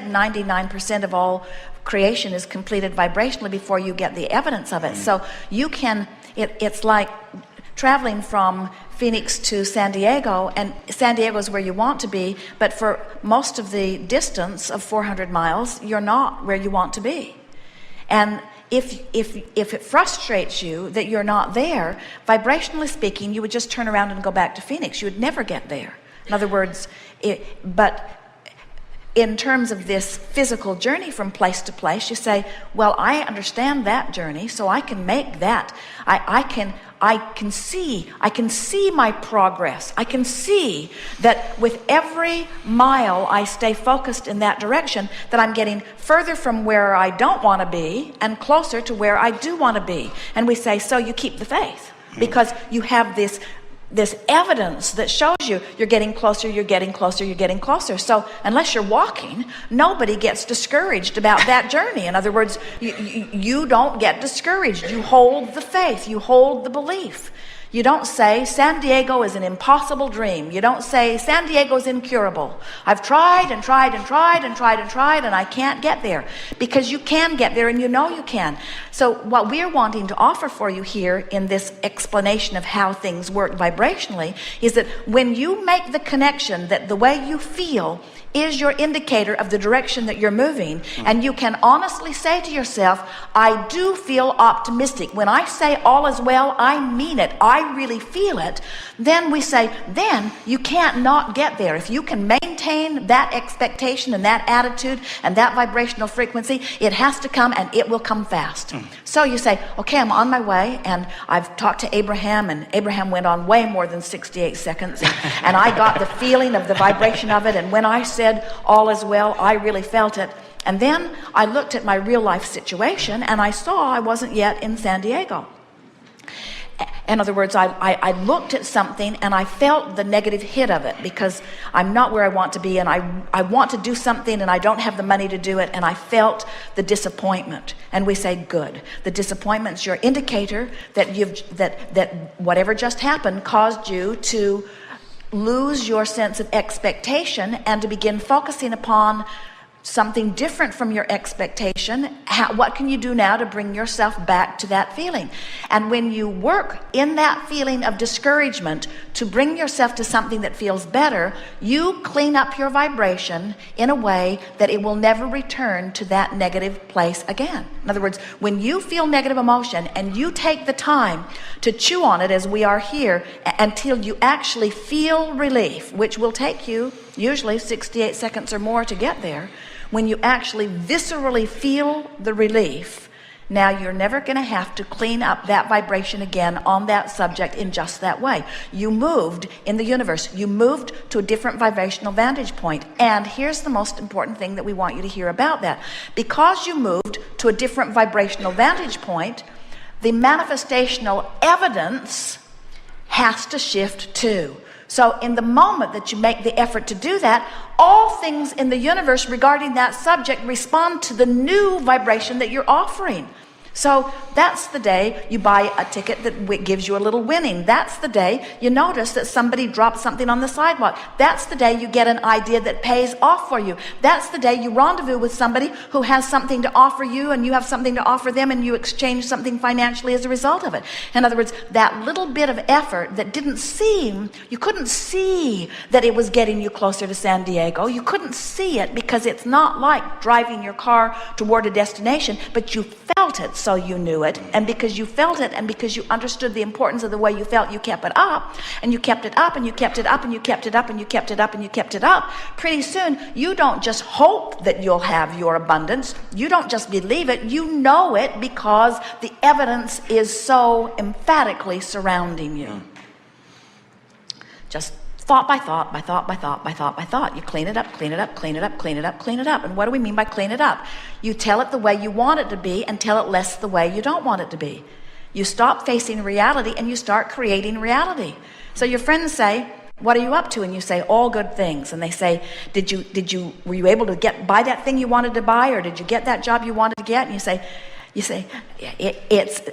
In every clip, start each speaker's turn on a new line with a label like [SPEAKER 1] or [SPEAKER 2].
[SPEAKER 1] 99% of all creation is completed vibrationally before you get the evidence of it. So you can, it's like traveling from Phoenix to San Diego, and San Diego is where you want to be, but for most of the distance of 400 miles, you're not where you want to be. And if it frustrates you that you're not there, vibrationally speaking, you would just turn around and go back to Phoenix. You would never get there. In other words, but in terms of this physical journey from place to place, you say, well, I understand that journey, so I can make that. I can see my progress. I can see that with every mile I stay focused in that direction, that I'm getting further from where I don't want to be and closer to where I do want to be. And we say, so you keep the faith, because you have this evidence that shows you you're getting closer, you're getting closer, you're getting closer. So unless you're walking, nobody gets discouraged about that journey. In other words, you don't get discouraged. You hold the faith, you hold the belief. You don't say San Diego is an impossible dream. You don't say San Diego is incurable. I've tried and tried and tried and tried and tried and I can't get there. Because you can get there, and you know you can. So what we're wanting to offer for you here in this explanation of how things work vibrationally is that when you make the connection that the way you feel is your indicator of the direction that you're moving, and you can honestly say to yourself, I do feel optimistic. When I say all is well, I mean it. I really feel it. Then we say, then you can't not get there. If you can maintain that expectation and that attitude and that vibrational frequency, it has to come, and it will come fast. So you say, okay, I'm on my way, and I've talked to Abraham, and Abraham went on way more than 68 seconds, and I got the feeling of the vibration of it, and when I said all is well, I really felt it. And then I looked at my real life situation, and I saw I wasn't yet in San Diego. In other words, I looked at something and I felt the negative hit of it, because I'm not where I want to be, and I want to do something and I don't have the money to do it, and I felt the disappointment. And we say, good. The disappointment's your indicator that that whatever just happened caused you to lose your sense of expectation and to begin focusing upon something different from your expectation. What can you do now to bring yourself back to that feeling? And when you work in that feeling of discouragement to bring yourself to something that feels better, you clean up your vibration in a way that it will never return to that negative place again. In other words, when you feel negative emotion and you take the time to chew on it, as we are here, until you actually feel relief, which will take you usually 68 seconds or more to get there. When you actually viscerally feel the relief, now you're never going to have to clean up that vibration again on that subject in just that way. You moved in the universe. You moved to a different vibrational vantage point. And here's the most important thing that we want you to hear about that. Because you moved to a different vibrational vantage point, the manifestational evidence has to shift too. So in the moment that you make the effort to do that, all things in the universe regarding that subject respond to the new vibration that you're offering. So that's the day you buy a ticket that gives you a little winning. That's the day you notice that somebody dropped something on the sidewalk. That's the day you get an idea that pays off for you. That's the day you rendezvous with somebody who has something to offer you, and you have something to offer them, and you exchange something financially as a result of it. In other words, that little bit of effort that you couldn't see that it was getting you closer to San Diego. You couldn't see it because it's not like driving your car toward a destination, but you felt it. So you knew it, and because you felt it, and because you understood the importance of the way you felt, you kept it up, and you kept it up, and you kept it up, and you kept it up, and you kept it up, and you kept it up. Pretty soon, you don't just hope that you'll have your abundance. You don't just believe it. You know it, because the evidence is so emphatically surrounding you. Just thought by thought, by thought, by thought, by thought, by thought. You clean it up, clean it up, clean it up, clean it up, clean it up. And what do we mean by clean it up? You tell it the way you want it to be, and tell it less the way you don't want it to be. You stop facing reality, and you start creating reality. So your friends say, what are you up to? And you say, all good things. And they say, were you able to buy that thing you wanted to buy, or did you get that job you wanted to get? And you say,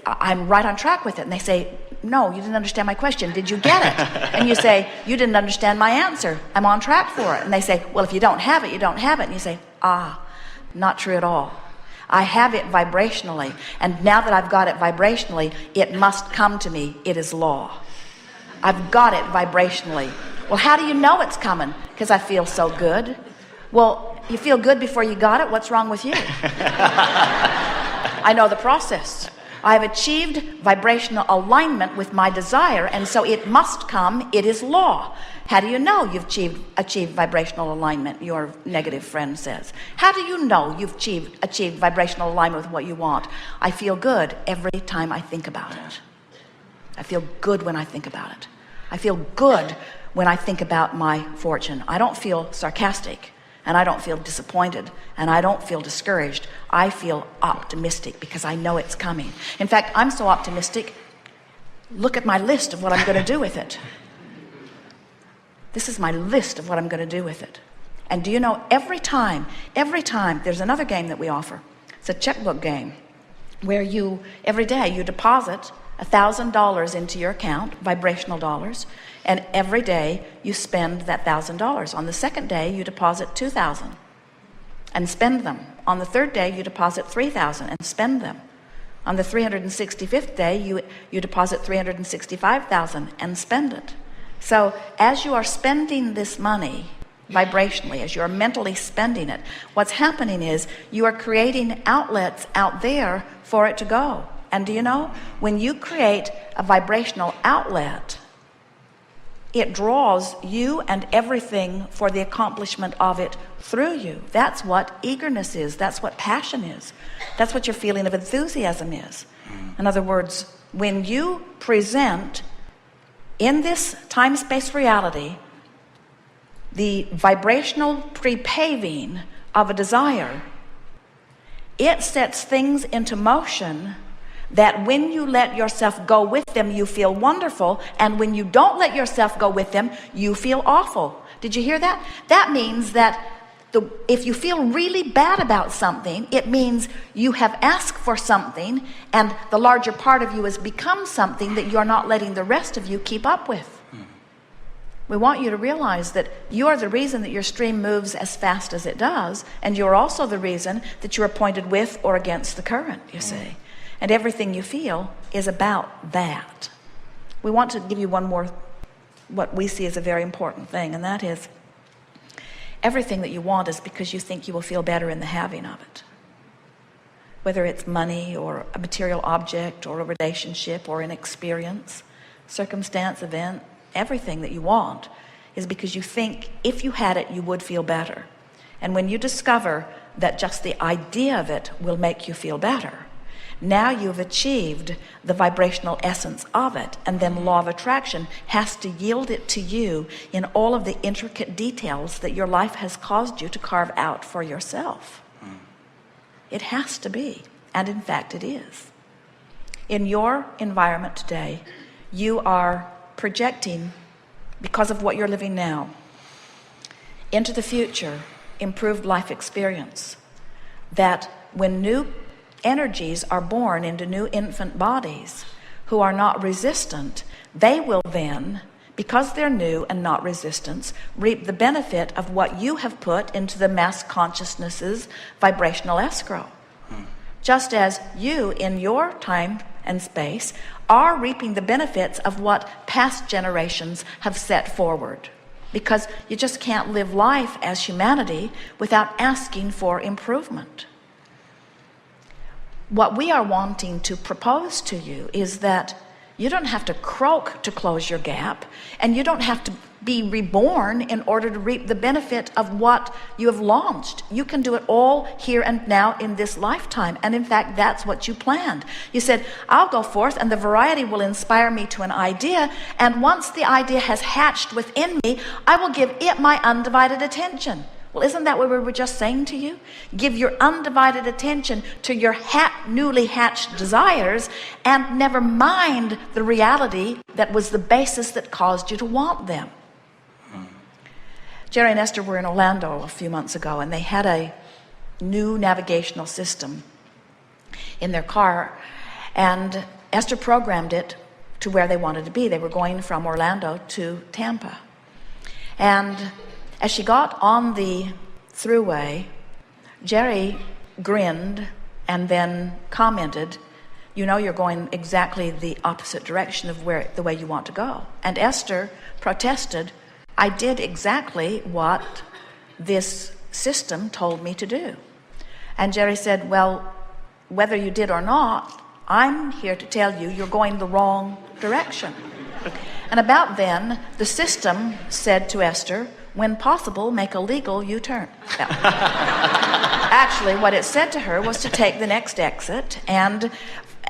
[SPEAKER 1] I'm right on track with it. And they say, no, you didn't understand my question. Did you get it? And you say, you didn't understand my answer. I'm on track for it. And they say, well, if you don't have it, you don't have it. And you say, not true at all. I have it vibrationally. And now that I've got it vibrationally, it must come to me. It is law. I've got it vibrationally. Well, how do you know it's coming? Because I feel so good. Well, you feel good before you got it. What's wrong with you? I know the process. I have achieved vibrational alignment with my desire, and so it must come. It is law. How do you know you've achieved vibrational alignment? Your negative friend says. How do you know you've achieved vibrational alignment with what you want? I feel good every time I think about it. I feel good when I think about it. I feel good when I think about my fortune. I don't feel sarcastic, and I don't feel disappointed, and I don't feel discouraged. I feel optimistic because I know it's coming. In fact, I'm so optimistic, look at my list of what I'm going to do with it. This is my list of what I'm going to do with it. And do you know, every time, there's another game that we offer. It's a checkbook game where every day you deposit $1,000 into your account, vibrational dollars, and every day you spend that $1,000. On the second day, you deposit $2,000 and spend them. On the third day, you deposit $3,000 and spend them. On the 365th day, you deposit $365,000 and spend it. So as you are spending this money vibrationally, as you are mentally spending it, what's happening is you are creating outlets out there for it to go. And do you know, when you create a vibrational outlet, it draws you and everything for the accomplishment of it through you. That's what eagerness is. That's what passion is. That's what your feeling of enthusiasm is. In other words, when you present in this time-space reality the vibrational pre-paving of a desire, it sets things into motion that when you let yourself go with them, you feel wonderful, and when you don't let yourself go with them, you feel awful. Did you hear that? That means that if you feel really bad about something, it means you have asked for something, and the larger part of you has become something that you're not letting the rest of you keep up with. We want you to realize that you are the reason that your stream moves as fast as it does, and you're also the reason that you're pointed with or against the current, you see. And everything you feel is about that. We want to give you one more, what we see as a very important thing, and that is everything that you want is because you think you will feel better in the having of it. Whether it's money or a material object or a relationship or an experience, circumstance, event, everything that you want is because you think if you had it, you would feel better. And when you discover that just the idea of it will make you feel better, now you've achieved the vibrational essence of it, and then law of attraction has to yield it to you in all of the intricate details that your life has caused you to carve out for yourself. It has to be, and in fact it is. In your environment today, you are projecting, because of what you're living now, into the future, improved life experience, that when new energies are born into new infant bodies who are not resistant, they will then, because they're new and not resistant, reap the benefit of what you have put into the mass consciousness's vibrational escrow. Just as you, in your time and space, are reaping the benefits of what past generations have set forward. Because you just can't live life as humanity without asking for improvement. What we are wanting to propose to you is that you don't have to croak to close your gap, and you don't have to be reborn in order to reap the benefit of what you have launched. You can do it all here and now in this lifetime, and in fact that's what you planned. You said, I'll go forth and the variety will inspire me to an idea, and once the idea has hatched within me, I will give it my undivided attention. Well, isn't that what we were just saying to you? Give your undivided attention to your newly hatched desires, and never mind the reality that was the basis that caused you to want them. Jerry and Esther were in Orlando a few months ago, and they had a new navigational system in their car, and Esther programmed it to where they wanted to be. They were going from Orlando to Tampa. And as she got on the thruway, Jerry grinned and then commented, you know, you're going exactly the opposite direction of the way you want to go. And Esther protested, I did exactly what this system told me to do. And Jerry said, well, whether you did or not, I'm here to tell you you're going the wrong direction. And about then, the system said to Esther, when possible, make a legal U-turn. Now, actually, what it said to her was to take the next exit, and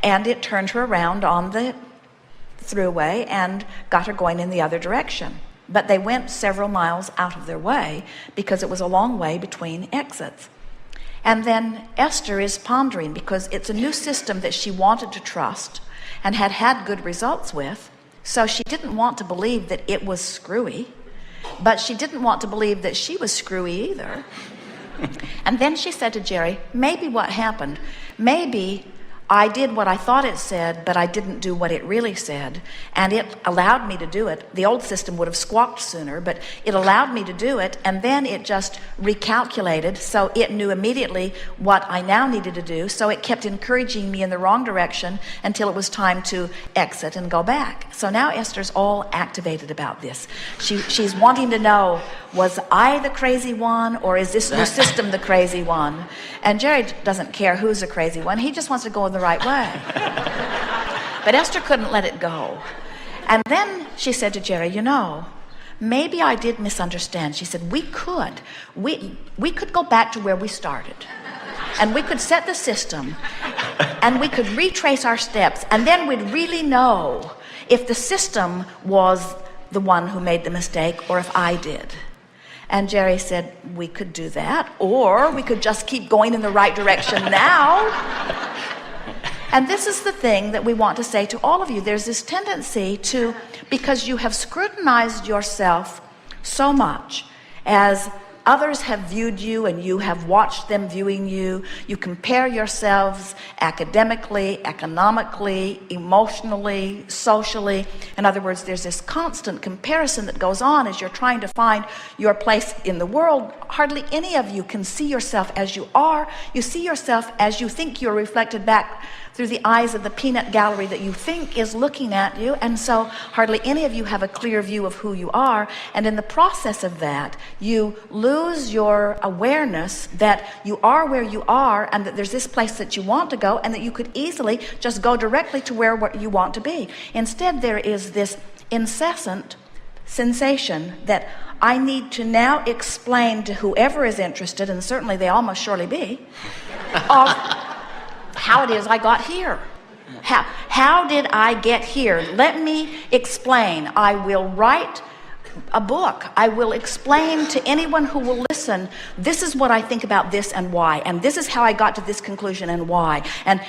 [SPEAKER 1] it turned her around on the thruway and got her going in the other direction. But they went several miles out of their way because it was a long way between exits. And then Esther is pondering, because it's a new system that she wanted to trust and had had good results with. So she didn't want to believe that it was screwy, but she didn't want to believe that she was screwy either. And then she said to Jerry, maybe what happened, maybe I did what I thought it said, but I didn't do what it really said. And it allowed me to do it. The old system would have squawked sooner, but it allowed me to do it. And then it just recalculated. So it knew immediately what I now needed to do. So it kept encouraging me in the wrong direction until it was time to exit and go back. So now Esther's all activated about this. She's wanting to know, was I the crazy one, or is this new system the crazy one? And Jerry doesn't care who's the crazy one. He just wants to go in the right way. But Esther couldn't let it go. And then she said to Jerry, you know, maybe I did misunderstand. She said, we could go back to where we started. And we could set the system, and we could retrace our steps, and then we'd really know if the system was the one who made the mistake or if I did. And Jerry said, we could do that, or we could just keep going in the right direction now. And this is the thing that we want to say to all of you. There's this tendency to, because you have scrutinized yourself so much as others have viewed you and you have watched them viewing you, you compare yourselves academically, economically, emotionally, socially. In other words, there's this constant comparison that goes on as you're trying to find your place in the world. Hardly any of you can see yourself as you are. You see yourself as you think you're reflected back through the eyes of the peanut gallery that you think is looking at you. And so hardly any of you have a clear view of who you are. And in the process of that, you lose your awareness that you are where you are, and that there's this place that you want to go, and that you could easily just go directly to where you want to be. Instead, there is this incessant sensation that I need to now explain to whoever is interested, and certainly they all must surely be, of how it is I got here. How did I get here? Let me explain. I will write a book. I will explain to anyone who will listen, this is what I think about this and why, and this is how I got to this conclusion and why, and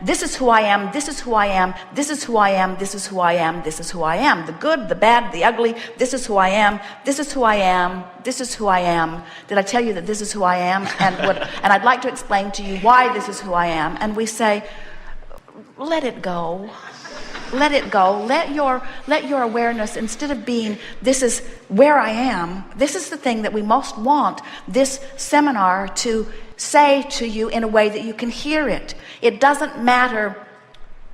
[SPEAKER 1] this is who I am, this is who I am, this is who I am, this is who I am, this is who I am, the good, the bad, the ugly, this is who I am, this is who I am, this is who I am. Did I tell you that this is who I am? And I'd like to explain to you why this is who I am. And we say, let it go. Let it go. Let your awareness, instead of being, this is where I am, this is the thing that we most want this seminar to say to you in a way that you can hear it. It doesn't matter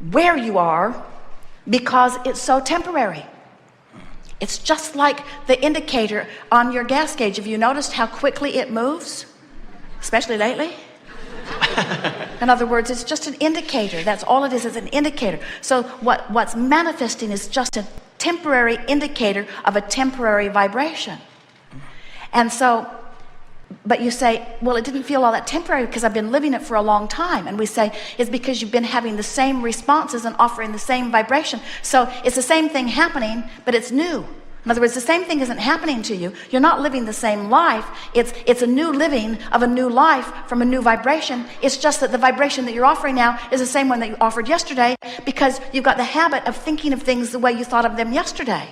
[SPEAKER 1] where you are, because it's so temporary. It's just like the indicator on your gas gauge. Have you noticed how quickly it moves? Especially lately? In other words, it's just an indicator. That's all it is an indicator. So what's manifesting is just a temporary indicator of a temporary vibration. And so, but you say, well, it didn't feel all that temporary because I've been living it for a long time. And we say, it's because you've been having the same responses and offering the same vibration. So it's the same thing happening, but it's new. In other words, the same thing isn't happening to you. You're not living the same life. It's a new living of a new life from a new vibration. It's just that the vibration that you're offering now is the same one that you offered yesterday, because you've got the habit of thinking of things the way you thought of them yesterday.